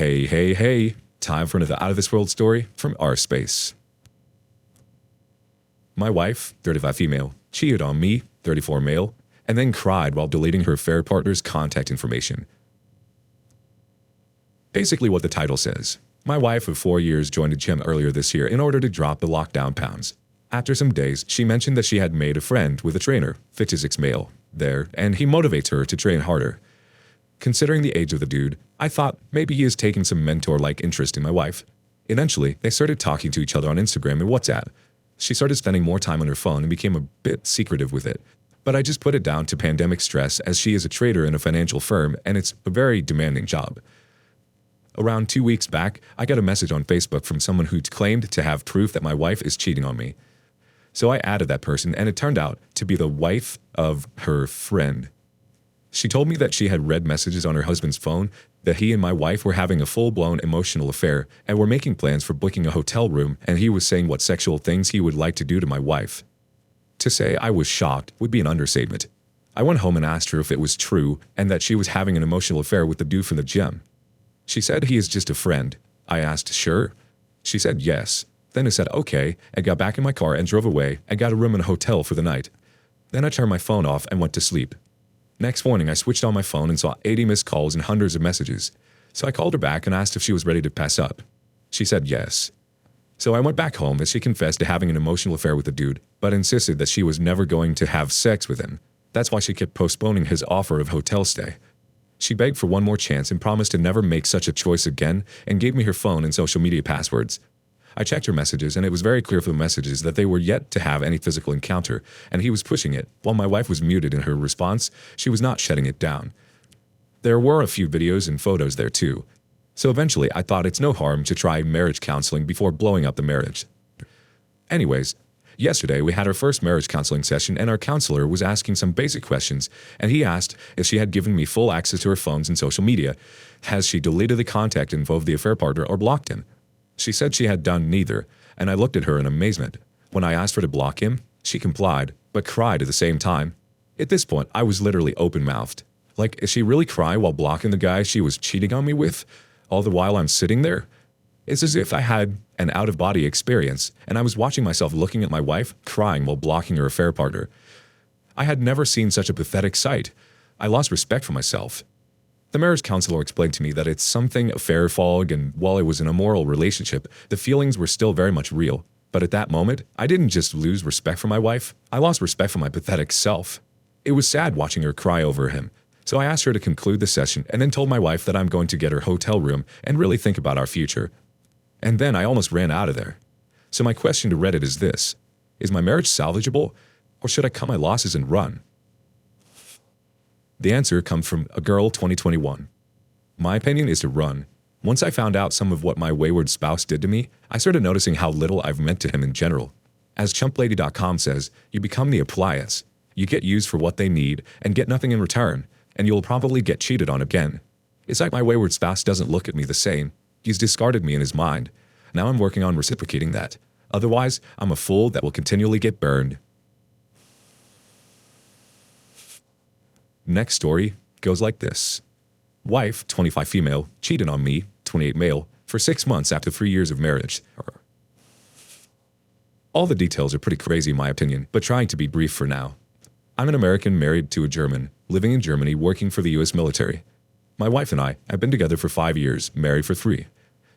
Hey, hey, hey. Time for another out of this world story from our space. My wife, 35 female, cheated on me, 34 male, and then cried while deleting her affair partner's contact information. Basically what the title says. My wife of 4 years joined a gym earlier this year in order to drop the lockdown pounds. After some days, she mentioned that she had made a friend with a trainer, 56 male, there, and he motivates her to train harder. Considering the age of the dude, I thought maybe he is taking some mentor-like interest in my wife. Eventually, they started talking to each other on Instagram and WhatsApp. She started spending more time on her phone and became a bit secretive with it. But I just put it down to pandemic stress, as she is a trader in a financial firm and it's a very demanding job. Around 2 weeks back, I got a message on Facebook from someone who claimed to have proof that my wife is cheating on me. So I added that person, and it turned out to be the wife of her friend. She told me that she had read messages on her husband's phone that he and my wife were having a full-blown emotional affair and were making plans for booking a hotel room, and he was saying what sexual things he would like to do to my wife. To say I was shocked would be an understatement. I went home and asked her if it was true and that she was having an emotional affair with the dude from the gym. She said he is just a friend. I asked, sure? She said yes. Then I said okay, and got back in my car and drove away and got a room in a hotel for the night. Then I turned my phone off and went to sleep. Next morning, I switched on my phone and saw 80 missed calls and hundreds of messages. So I called her back and asked if she was ready to pass up. She said yes. So I went back home as she confessed to having an emotional affair with the dude, but insisted that she was never going to have sex with him. That's why she kept postponing his offer of hotel stay. She begged for one more chance and promised to never make such a choice again, and gave me her phone and social media passwords. I checked her messages, and it was very clear from the messages that they were yet to have any physical encounter, and he was pushing it. While my wife was muted in her response, she was not shutting it down. There were a few videos and photos there too. So eventually, I thought it's no harm to try marriage counseling before blowing up the marriage. Anyways, yesterday we had our first marriage counseling session, and our counselor was asking some basic questions, and he asked if she had given me full access to her phones and social media. Has she deleted the contact info of the affair partner or blocked him? She said she had done neither, and I looked at her in amazement. When I asked her to block him, she complied, but cried at the same time. At this point, I was literally open-mouthed. Like, is she really crying while blocking the guy she was cheating on me with, all the while I'm sitting there? It's as if I had an out-of-body experience, and I was watching myself looking at my wife crying while blocking her affair partner. I had never seen such a pathetic sight. I lost respect for myself. The marriage counselor explained to me that it's something affair fog, and while it was an immoral relationship, the feelings were still very much real. But at that moment, I didn't just lose respect for my wife, I lost respect for my pathetic self. It was sad watching her cry over him. So I asked her to conclude the session and then told my wife that I'm going to get her hotel room and really think about our future. And then I almost ran out of there. So my question to Reddit is this: is my marriage salvageable, or should I cut my losses and run? The answer comes from a girl 2021. My opinion is to run. Once I found out some of what my wayward spouse did to me, I started noticing how little I've meant to him in general. As chumplady.com says, you become the appliance. You get used for what they need and get nothing in return, and you'll probably get cheated on again. It's like my wayward spouse doesn't look at me the same. He's discarded me in his mind. Now I'm working on reciprocating that. Otherwise, I'm a fool that will continually get burned. Next story goes like this. Wife, 25 female, cheated on me, 28 male, for 6 months after 3 years of marriage. All the details are pretty crazy in my opinion, but trying to be brief for now. I'm an American married to a German, living in Germany, working for the US military. My wife and I have been together for 5 years, married for 3.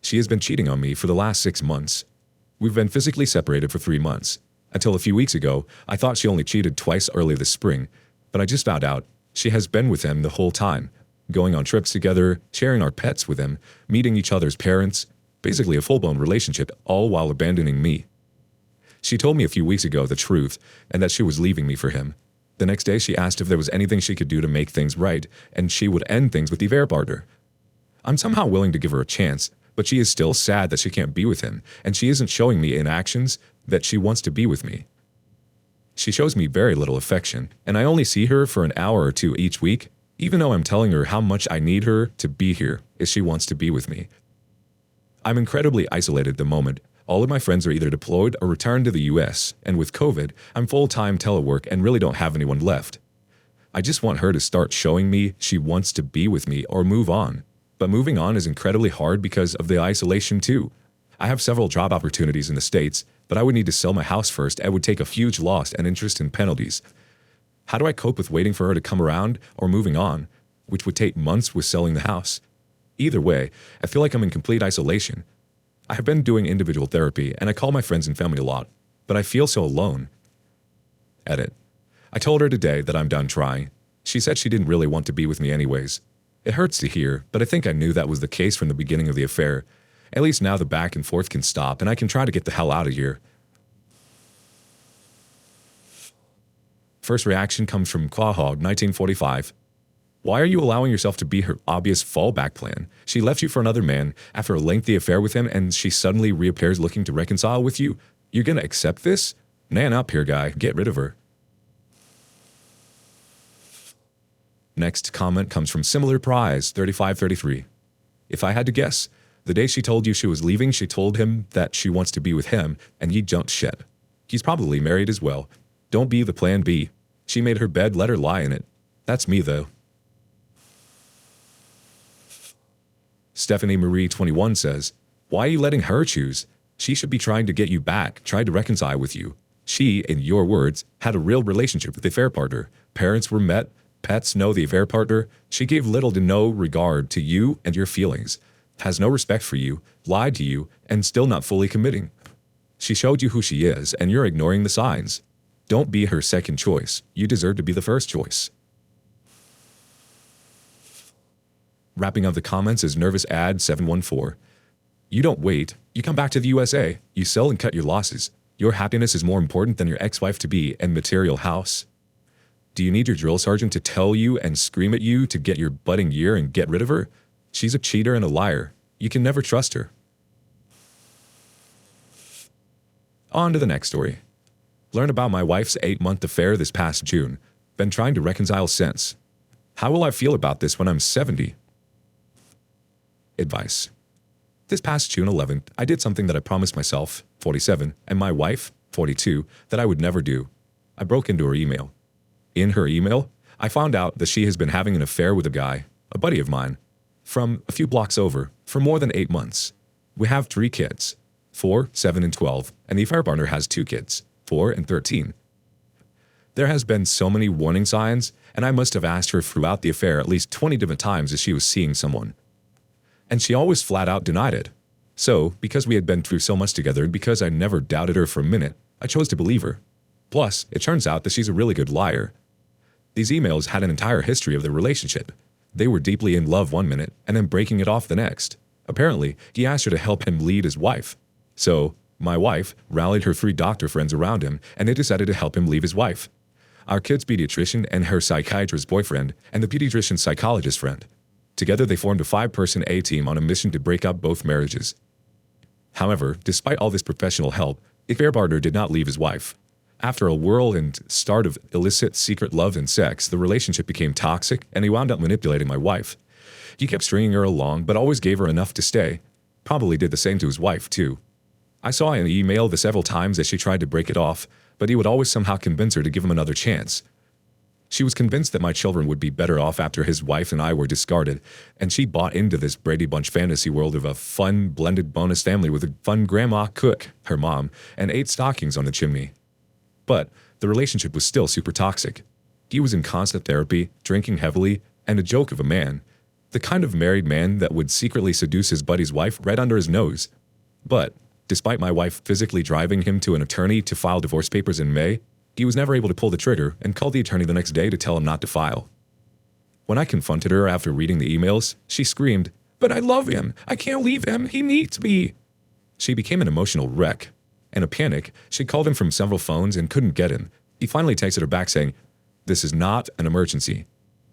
She has been cheating on me for the last 6 months. We've been physically separated for 3 months. Until a few weeks ago, I thought she only cheated twice early this spring, but I just found out she has been with him the whole time, going on trips together, sharing our pets with him, meeting each other's parents, basically a full-blown relationship, all while abandoning me. She told me a few weeks ago the truth, and that she was leaving me for him. The next day, she asked if there was anything she could do to make things right, and she would end things with the affair partner. I'm somehow willing to give her a chance, but she is still sad that she can't be with him, and she isn't showing me in actions that she wants to be with me. She shows me very little affection, and I only see her for an hour or two each week, even though I'm telling her how much I need her to be here if she wants to be with me. I'm incredibly isolated at the moment. All of my friends are either deployed or returned to the US, and with COVID, I'm full-time telework and really don't have anyone left. I just want her to start showing me she wants to be with me or move on. But moving on is incredibly hard because of the isolation too. I have several job opportunities in the States, but I would need to sell my house first and would take a huge loss and interest in penalties. How do I cope with waiting for her to come around or moving on, which would take months with selling the house? Either way, I feel like I'm in complete isolation. I have been doing individual therapy and I call my friends and family a lot, but I feel so alone. Edit. I told her today that I'm done trying. She said she didn't really want to be with me anyways. It hurts to hear, but I think I knew that was the case from the beginning of the affair. At least now the back and forth can stop and I can try to get the hell out of here. First reaction comes from Quahog, 1945. Why are you allowing yourself to be her obvious fallback plan? She left you for another man after a lengthy affair with him and she suddenly reappears looking to reconcile with you? You're gonna accept this? Man up here, guy. Get rid of her. Next comment comes from similar Cries, 3533. If I had to guess, the day she told you she was leaving, she told him that she wants to be with him, and you jumped ship. He's probably married as well. Don't be the plan B. She made her bed, let her lie in it. That's me, though. Stephanie Marie 21 says, why are you letting her choose? She should be trying to get you back, try to reconcile with you. She, in your words, had a real relationship with the affair partner. Parents were met, pets know the affair partner. She gave little to no regard to you and your feelings, has no respect for you, lied to you, and still not fully committing. She showed you who she is, and you're ignoring the signs. Don't be her second choice. You deserve to be the first choice. Wrapping up the comments is Nervous Ad 714. You don't wait. You come back to the USA. You sell and cut your losses. Your happiness is more important than your ex-wife-to-be and material house. Do you need your drill sergeant to tell you and scream at you to get your budding year and get rid of her? She's a cheater and a liar. You can never trust her. On to the next story. Learn about my wife's 8-month affair this past June. Been trying to reconcile since. How will I feel about this when I'm 70? Advice. This past June 11th, I did something that I promised myself, 47, and my wife, 42, that I would never do. I broke into her email. In her email, I found out that she has been having an affair with a guy, a buddy of mine, from a few blocks over, for more than 8 months. We have 3 kids, 4, 7, and 12, and the affair partner has 2 kids, 4 and 13. There has been so many warning signs, and I must have asked her throughout the affair at least 20 different times if she was seeing someone. And she always flat out denied it. So, because we had been through so much together and because I never doubted her for a minute, I chose to believe her. Plus, it turns out that she's a really good liar. These emails had an entire history of their relationship. They were deeply in love one minute and then breaking it off the next. Apparently, he asked her to help him lead his wife. So, my wife rallied her 3 doctor friends around him and they decided to help him leave his wife. Our kid's pediatrician and her psychiatrist boyfriend and the pediatrician's psychologist friend. Together they formed a 5-person A-team on a mission to break up both marriages. However, despite all this professional help, the affair partner did not leave his wife. After a whirlwind start of illicit secret love and sex, the relationship became toxic and he wound up manipulating my wife. He kept stringing her along but always gave her enough to stay. Probably did the same to his wife too. I saw in the email the several times that she tried to break it off, but he would always somehow convince her to give him another chance. She was convinced that my children would be better off after his wife and I were discarded, and she bought into this Brady Bunch fantasy world of a fun, blended bonus family with a fun grandma cook, her mom, and 8 stockings on the chimney. But the relationship was still super toxic. He was in constant therapy, drinking heavily, and a joke of a man. The kind of married man that would secretly seduce his buddy's wife right under his nose. But, despite my wife physically driving him to an attorney to file divorce papers in May, he was never able to pull the trigger and called the attorney the next day to tell him not to file. When I confronted her after reading the emails, she screamed, "But I love him! I can't leave him! He needs me!" She became an emotional wreck. In a panic, she called him from several phones and couldn't get him. He finally texted her back saying, "This is not an emergency."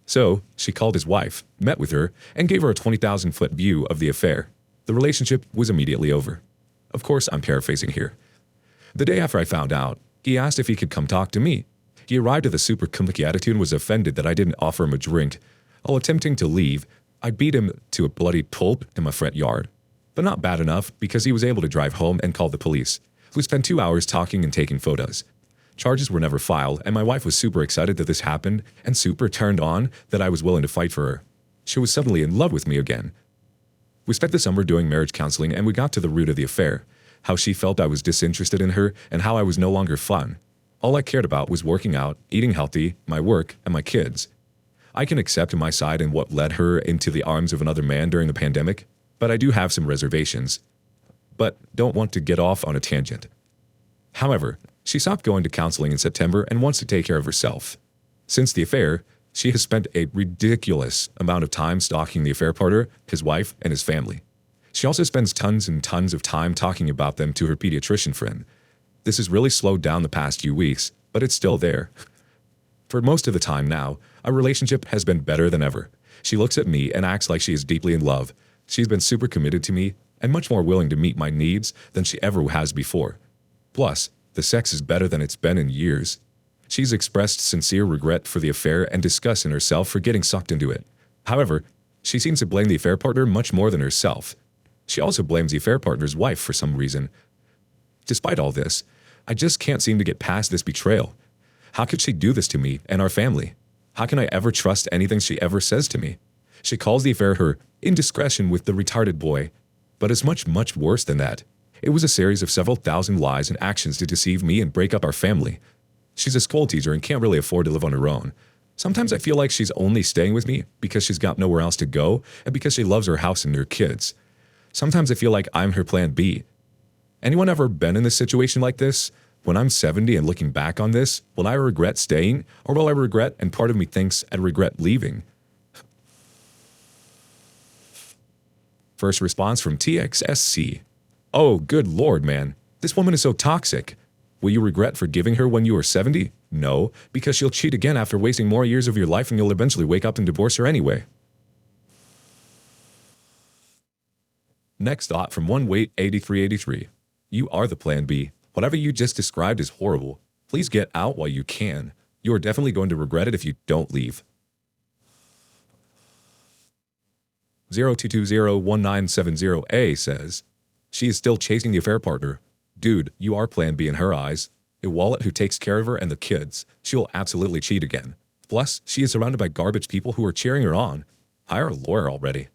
So, she called his wife, met with her, and gave her a 20,000-foot view of the affair. The relationship was immediately over. Of course, I'm paraphrasing here. The day after I found out, he asked if he could come talk to me. He arrived with a super complicated attitude and was offended that I didn't offer him a drink. While attempting to leave, I beat him to a bloody pulp in my front yard. But not bad enough because he was able to drive home and call the police. We spent 2 hours talking and taking photos. Charges were never filed, and my wife was super excited that this happened and super turned on that I was willing to fight for her. She was suddenly in love with me again. We spent the summer doing marriage counseling and we got to the root of the affair, how she felt I was disinterested in her and how I was no longer fun. All I cared about was working out, eating healthy, my work, and my kids. I can accept my side in what led her into the arms of another man during the pandemic, but I do have some reservations. But don't want to get off on a tangent. However, she stopped going to counseling in September and wants to take care of herself. Since the affair, she has spent a ridiculous amount of time stalking the affair partner, his wife, and his family. She also spends tons and tons of time talking about them to her pediatrician friend. This has really slowed down the past few weeks, but it's still there. For most of the time now, our relationship has been better than ever. She looks at me and acts like she is deeply in love. She's been super committed to me and much more willing to meet my needs than she ever has before. Plus, the sex is better than it's been in years. She's expressed sincere regret for the affair and disgust in herself for getting sucked into it. However, she seems to blame the affair partner much more than herself. She also blames the affair partner's wife for some reason. Despite all this, I just can't seem to get past this betrayal. How could she do this to me and our family? How can I ever trust anything she ever says to me? She calls the affair her indiscretion with the retarded boy, but it's much, much worse than that. It was a series of several thousand lies and actions to deceive me and break up our family. She's a school teacher and can't really afford to live on her own. Sometimes I feel like she's only staying with me because she's got nowhere else to go and because she loves her house and her kids. Sometimes I feel like I'm her plan B. Anyone ever been in a situation like this? When I'm 70 and looking back on this, will I regret staying or will I regret and part of me thinks I'd regret leaving? First response from TXSC. Oh, good lord, man. This woman is so toxic. Will you regret forgiving her when you are 70? No, because she'll cheat again after wasting more years of your life and you'll eventually wake up and divorce her anyway. Next thought from OneWait8383. You are the plan B. Whatever you just described is horrible. Please get out while you can. You are definitely going to regret it if you don't leave. 02201970A says, she is still chasing the affair partner. Dude, you are plan B in her eyes. A wallet who takes care of her and the kids. She will absolutely cheat again. Plus, she is surrounded by garbage people who are cheering her on. Hire a lawyer already.